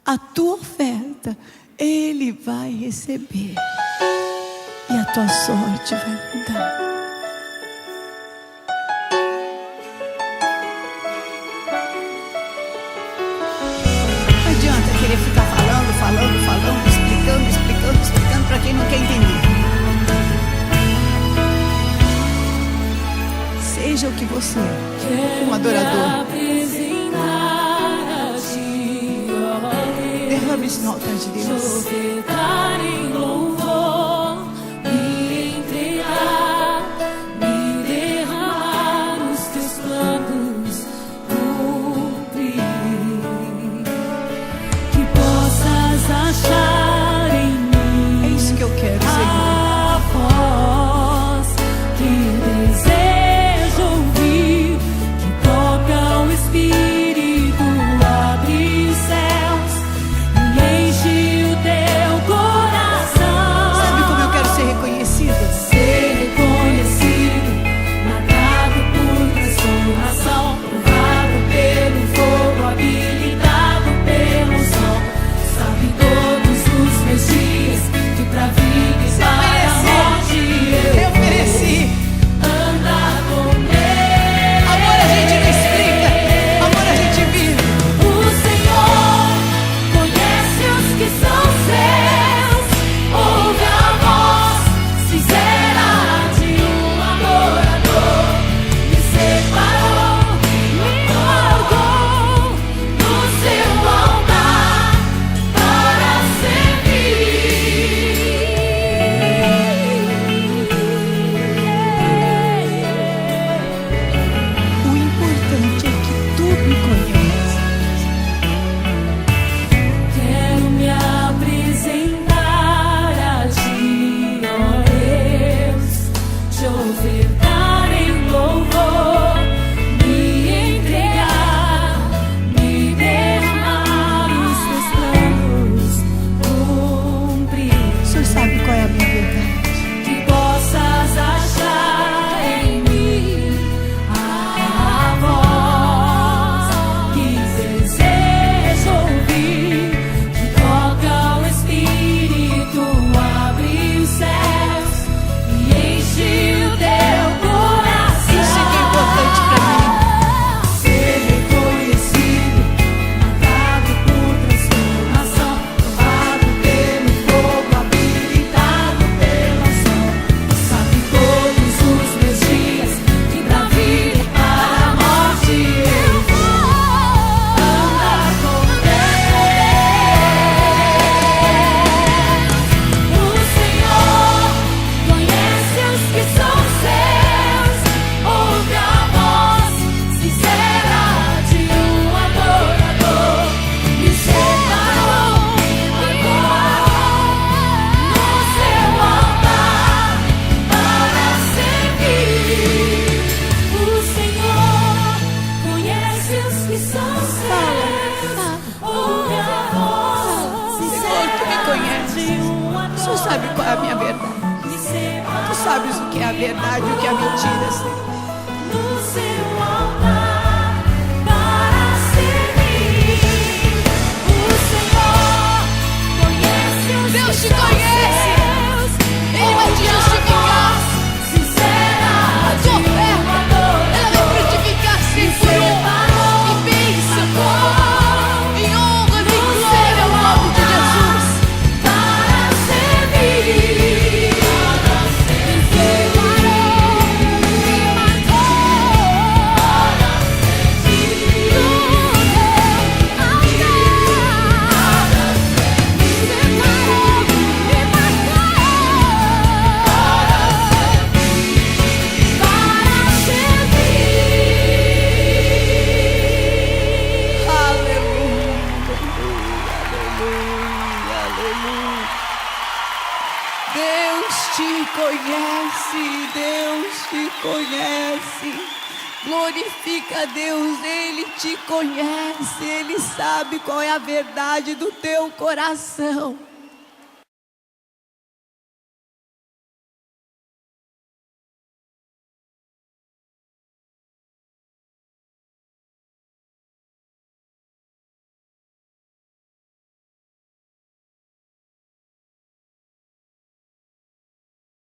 a tua oferta Ele vai receber e a tua sorte vai mudar. Não adianta querer ficar falando, explicando para quem não quer entender. Seja o que você é, um adorador. Derrame isso no altar de Deus. Sabe qual é a minha verdade? Tu sabes o que é a verdade e o que é a mentira, Senhor. Deus te conhece. Ele vai te justificar. A tua oferta, ela vai frutificar-se por honra e bênção, em honra e glória ao nome de Jesus. Deus te conhece. Glorifica a Deus, Ele te conhece. Ele sabe qual é a verdade do teu coração.